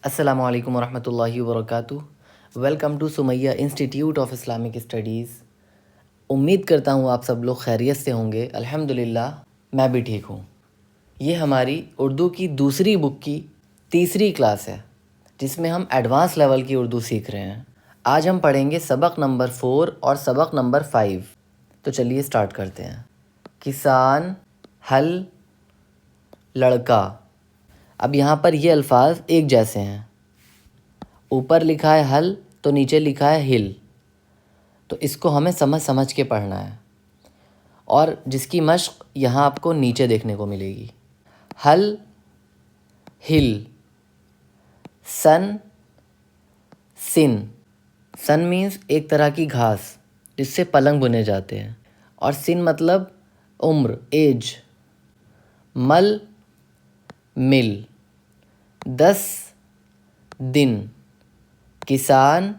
अस्सलामु अलैकुम वरहमतुल्लाहि वबरकातुहू। Welcome to Sumaiya institute of Islamic studies. उम्मीद करता हूँ आप सब लोग खैरियत से होंगे। अल्हम्दुलिल्लाह मैं भी ठीक हूँ। ये हमारी उर्दू की दूसरी बुक की तीसरी क्लास है जिसमें हम एडवांस लेवल की उर्दू सीख रहे हैं। आज हम पढ़ेंगे सबक नंबर 4 और सबक नंबर 5। तो चलिए स्टार्ट करते हैं। किसान, हल, लड़का। अब यहाँ पर ये अल्फाज एक जैसे हैं। ऊपर लिखा है हल तो नीचे लिखा है हिल, तो इसको हमें समझ समझ के पढ़ना है और जिसकी मश्क यहाँ आपको नीचे देखने को मिलेगी। हल, हिल, सन, सिन। सन मीन्स एक तरह की घास जिससे पलंग बुने जाते हैं, और सिन मतलब उम्र, एज। मल, मिल। 10 दिन। किसान,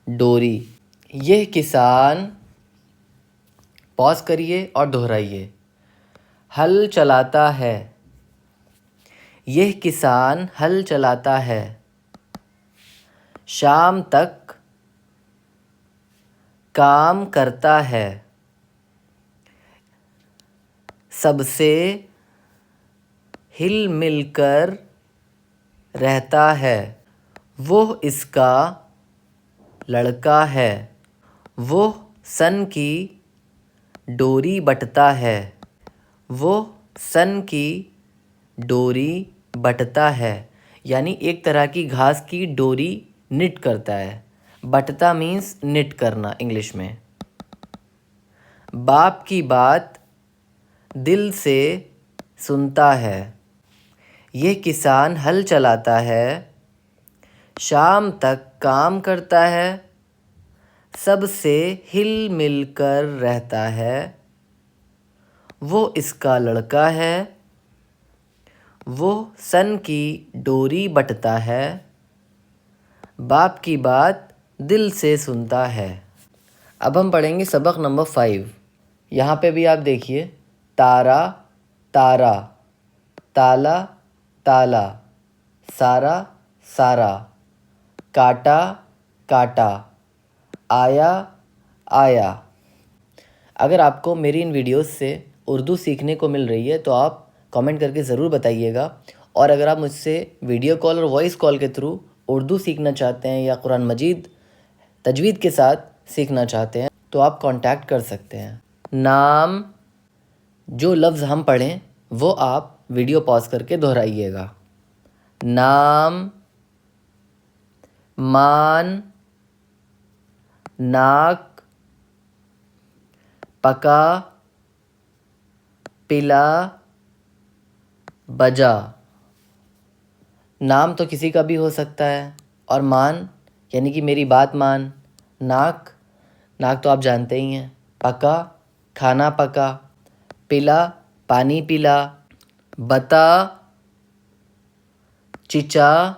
डोरी। यह किसान, पॉज करिए और दोहराइए। हल चलाता है। यह किसान हल चलाता है। शाम तक काम करता है। सबसे हिल मिल कर रहता है। वो इसका लड़का है। वो सन की डोरी बटता है। वो सन की डोरी बटता है, यानी एक तरह की घास की डोरी निट करता है। बटता मीन्स निट करना इंग्लिश में। बाप की बात दिल से सुनता है। यह किसान हल चलाता है। शाम तक काम करता है। सबसे हिल मिल कर रहता है। वो इसका लड़का है। वो सन की डोरी बटता है। बाप की बात दिल से सुनता है। अब हम पढ़ेंगे सबक नंबर 5। यहाँ पे भी आप देखिए, तारा, तारा, ताला, ताला, सारा, सारा, काटा, काटा, आया, आया। अगर आपको मेरी इन वीडियोस से उर्दू सीखने को मिल रही है तो आप कमेंट करके ज़रूर बताइएगा, और अगर आप मुझसे वीडियो कॉल और वॉइस कॉल के थ्रू उर्दू सीखना चाहते हैं या कुरान मजीद तजवीद के साथ सीखना चाहते हैं तो आप कांटेक्ट कर सकते हैं। नाम, जो लफ्ज़ हम पढ़ें वो आप वीडियो पॉज करके दोहराइएगा। नाम, मान, नाक, पका, पिला, बजा। नाम तो किसी का भी हो सकता है, और मान यानी कि मेरी बात मान। नाक, नाक तो आप जानते ही हैं। पका, खाना पका। पिला, पानी पिला। बता, चिचा,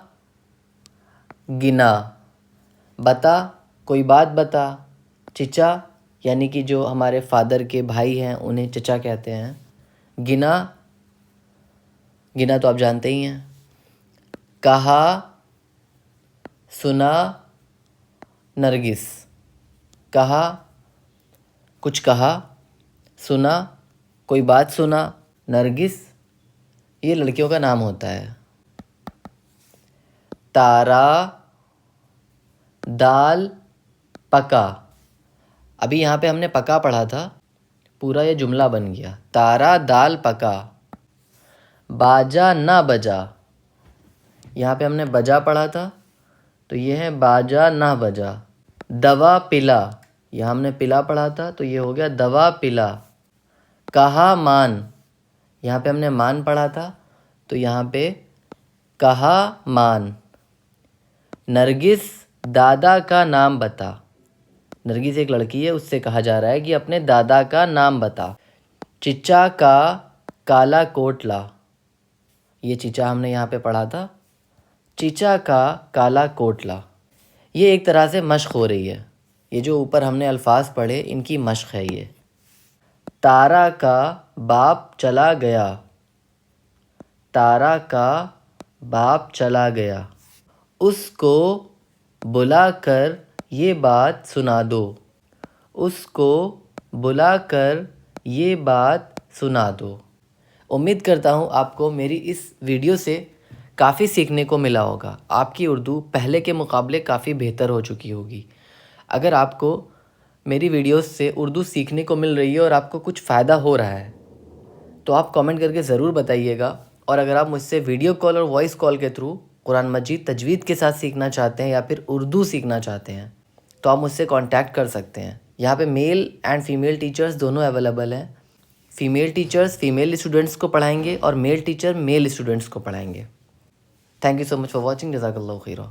गिना। बता, कोई बात बता। चिचा यानी कि जो हमारे फादर के भाई हैं उन्हें चचा कहते हैं। गिना, गिना तो आप जानते ही हैं। कहा, सुना, नरगिस। कहा, कुछ कहा। सुना, कोई बात सुना। नरगिस, ये लड़कियों का नाम होता है। तारा, दाल, पका। अभी यहाँ पे हमने पका पढ़ा था, पूरा ये जुमला बन गया। तारा दाल पका। बाजा ना बजा। यहाँ पे हमने बजा पढ़ा था, तो ये है बाजा ना बजा। दवा पिला, यहाँ हमने पिला पढ़ा था, तो ये हो गया दवा पिला। कहा मान, यहाँ पे हमने मान पढ़ा था, तो यहाँ पे कहा मान। नरगिस, दादा का नाम बता। नरगिस एक लड़की है, उससे कहा जा रहा है कि अपने दादा का नाम बता। चिचा का काला कोट ला। ये चिचा हमने यहाँ पे पढ़ा था। चिचा का काला कोट ला। ये एक तरह से मश्क हो रही है। ये जो ऊपर हमने अल्फाज पढ़े इनकी मश्क है ये। तारा का बाप चला गया। तारा का बाप चला गया। उसको बुलाकर ये बात सुना दो। उसको बुलाकर ये बात सुना दो। उम्मीद करता हूँ आपको मेरी इस वीडियो से काफ़ी सीखने को मिला होगा। आपकी उर्दू पहले के मुकाबले काफ़ी बेहतर हो चुकी होगी। अगर आपको मेरी वीडियोस से उर्दू सीखने को मिल रही है और आपको कुछ फ़ायदा हो रहा है तो आप कमेंट करके ज़रूर बताइएगा। और अगर आप मुझसे वीडियो कॉल और वॉइस कॉल के थ्रू कुरान मजीद तजवीद के साथ सीखना चाहते हैं या फिर उर्दू सीखना चाहते हैं तो आप मुझसे कांटेक्ट कर सकते हैं। यहाँ पे मेल एंड फीमेल टीचर्स दोनों अवेलेबल हैं। फ़ीमेल टीचर्स फ़ीमेल स्टूडेंट्स को पढ़ाएंगे और मेल टीचर मेल स्टूडेंट्स को पढ़ाएंगे। Thank you so much for watching. जज़ाकल्लाहु खैरा।